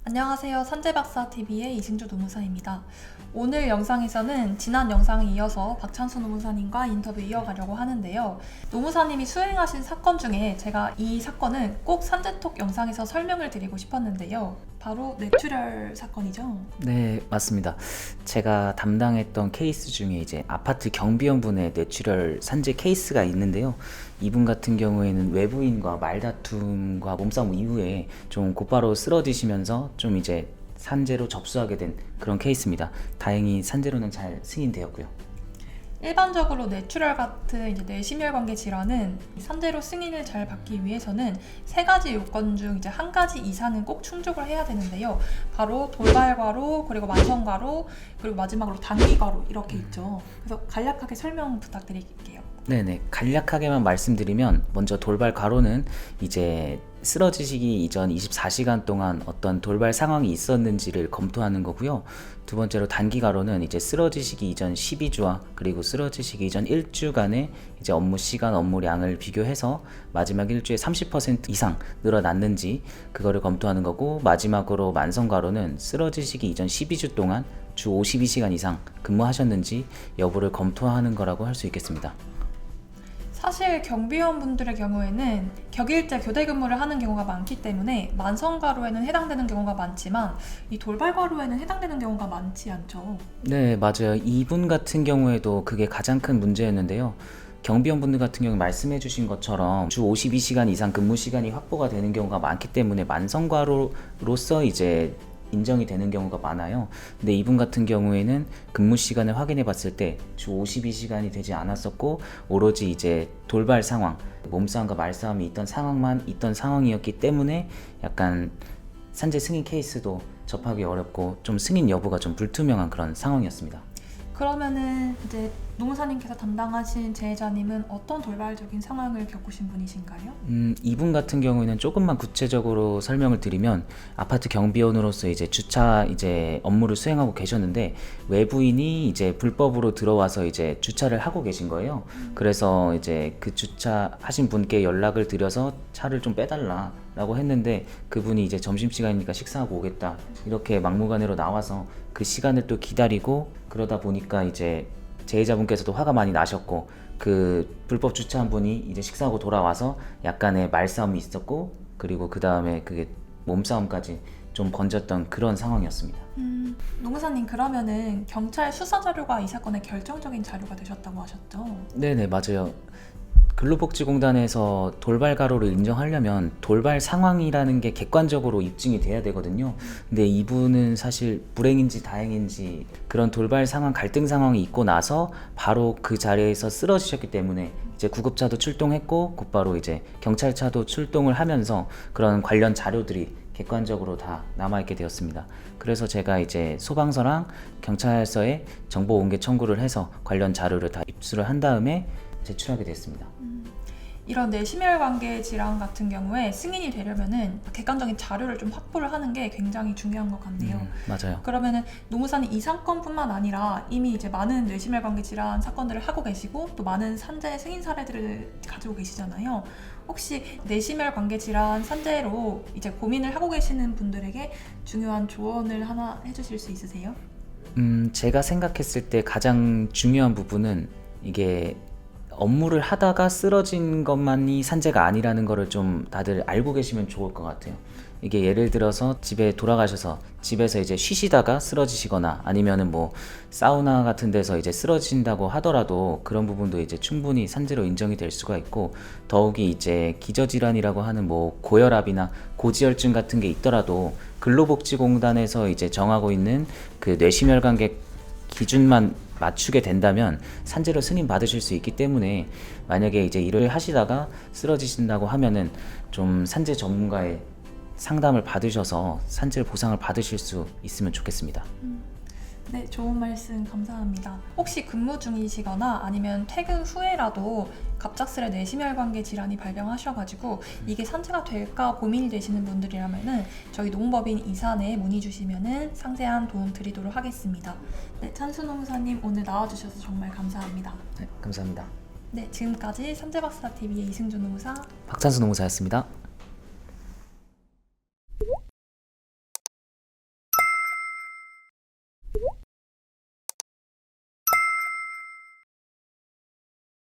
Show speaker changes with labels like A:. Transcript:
A: 안녕하세요. 산재박사TV의 이승주 노무사입니다. 오늘 영상에서는 지난 영상에 이어서 박찬수 노무사님과 인터뷰 이어가려고 하는데요. 노무사님이 수행하신 사건 중에 제가 이 사건은 꼭 산재톡 영상에서 설명을 드리고 싶었는데요. 바로 뇌출혈 사건이죠?
B: 네, 맞습니다. 제가 담당했던 케이스 중에 이제 아파트 경비원분의 뇌출혈 산재 케이스가 있는데요. 이분 같은 경우에는 외부인과 말다툼과 몸싸움 이후에 좀 곧바로 쓰러지시면서 좀 이제 산재로 접수하게 된 그런 케이스입니다. 다행히 산재로는 잘 승인되었고요.
A: 일반적으로 뇌출혈 같은 이제 뇌심혈관계 질환은 산재로 승인을 잘 받기 위해서는 세 가지 요건 중 이제 한 가지 이상은 꼭 충족을 해야 되는데요. 바로 돌발과로, 그리고 만성과로, 그리고 마지막으로 단기과로 이렇게 있죠. 그래서 간략하게 설명 부탁드릴게요.
B: 네네, 간략하게만 말씀드리면 먼저 돌발 과로는 이제 쓰러지시기 이전 24시간 동안 어떤 돌발 상황이 있었는지를 검토하는 거고요. 두 번째로 단기 과로는 이제 쓰러지시기 이전 12주와 그리고 쓰러지시기 이전 1주간의 이제 업무 시간, 업무량을 비교해서 마지막 일주에 30% 이상 늘어났는지 그거를 검토하는 거고, 마지막으로 만성 과로는 쓰러지시기 이전 12주 동안 주 52시간 이상 근무하셨는지 여부를 검토하는 거라고 할 수 있겠습니다.
A: 사실 경비원분들의 경우에는 격일제 교대 근무를 하는 경우가 많기 때문에 만성과로에는 해당되는 경우가 많지만 이 돌발과로에는 해당되는 경우가 많지 않죠.
B: 네, 맞아요. 이분 같은 경우에도 그게 가장 큰 문제였는데요. 경비원분들 같은 경우 말씀해 주신 것처럼 주 52시간 이상 근무 시간이 확보가 되는 경우가 많기 때문에 만성과로로서 이제 인정이 되는 경우가 많아요. 근데 이분 같은 경우에는 근무 시간을 확인해 봤을 때 주 52시간이 되지 않았었고, 오로지 이제 돌발 상황, 몸싸움과 말싸움이 있던 상황만 있던 상황이었기 때문에 약간 산재 승인 케이스도 접하기 어렵고 좀 승인 여부가 좀 불투명한 그런 상황이었습니다.
A: 그러면은 이제 노무사님께서 담당하신 재해자님은 어떤 돌발적인 상황을 겪으신 분이신가요?
B: 이분 같은 경우에는 조금만 구체적으로 설명을 드리면, 아파트 경비원으로서 이제 주차 이제 업무를 수행하고 계셨는데 외부인이 이제 불법으로 들어와서 이제 주차를 하고 계신 거예요. 그래서 이제 그 주차하신 분께 연락을 드려서 차를 좀 빼달라라고 했는데, 그분이 이제 점심시간이니까 식사하고 오겠다 이렇게 막무가내로 나와서 그 시간을 또 기다리고, 그러다 보니까 이제 재해자분께서도 화가 많이 나셨고, 그 불법 주차한 분이 이제 식사하고 돌아와서 약간의 말싸움이 있었고, 그리고 그 다음에 그게 몸싸움까지 좀 번졌던 그런 상황이었습니다.
A: 노무사님, 그러면은 경찰 수사 자료가 이 사건의 결정적인 자료가 되셨다고 하셨죠?
B: 네네, 맞아요. 근로복지공단에서 돌발 가로를 인정하려면 돌발 상황이라는 게 객관적으로 입증이 돼야 되거든요. 근데 이분은 사실 불행인지 다행인지 그런 돌발 상황, 갈등 상황이 있고 나서 바로 그 자리에서 쓰러지셨기 때문에 이제 구급차도 출동했고 곧바로 이제 경찰차도 출동을 하면서 그런 관련 자료들이 객관적으로 다 남아있게 되었습니다. 그래서 제가 이제 소방서랑 경찰서에 정보 공개 청구를 해서 관련 자료를 다 입수를 한 다음에 제출하게 됐습니다.
A: 이런 뇌심혈관계 질환 같은 경우에 승인이 되려면은 객관적인 자료를 좀 확보를 하는 게 굉장히 중요한 것 같네요.
B: 맞아요.
A: 그러면은 노무사님, 이 사건뿐만 아니라 이미 이제 많은 뇌심혈관계 질환 사건들을 하고 계시고 또 많은 산재 승인 사례들을 가지고 계시잖아요. 혹시 뇌심혈관계 질환 산재로 이제 고민을 하고 계시는 분들에게 중요한 조언을 하나 해주실 수 있으세요?
B: 제가 생각했을 때 가장 중요한 부분은 이게 업무를 하다가 쓰러진 것만이 산재가 아니라는 거를 좀 다들 알고 계시면 좋을 것 같아요. 이게 예를 들어서 집에 돌아가셔서 집에서 이제 쉬시다가 쓰러지시거나 아니면은 뭐 사우나 같은 데서 이제 쓰러진다고 하더라도 그런 부분도 이제 충분히 산재로 인정이 될 수가 있고, 더욱이 이제 기저질환이라고 하는 뭐 고혈압이나 고지혈증 같은 게 있더라도 근로복지공단에서 이제 정하고 있는 그 뇌심혈관계 기준만 맞추게 된다면 산재로 승인 받으실 수 있기 때문에, 만약에 이제 일을 하시다가 쓰러지신다고 하면은 좀 산재 전문가의 상담을 받으셔서 산재 보상을 받으실 수 있으면 좋겠습니다.
A: 네, 좋은 말씀 감사합니다. 혹시 근무 중이시거나 아니면 퇴근 후에라도 갑작스레 뇌심혈관계 질환이 발병하셔가지고 이게 산재가 될까 고민이 되시는 분들이라면은 저희 농법인 이산에 문의 주시면은 상세한 도움 드리도록 하겠습니다. 네, 찬수 노무사님 오늘 나와주셔서 정말 감사합니다.
B: 네, 감사합니다.
A: 네, 지금까지 산재박사TV의 이승준 노무사,
B: 박찬수 노무사였습니다.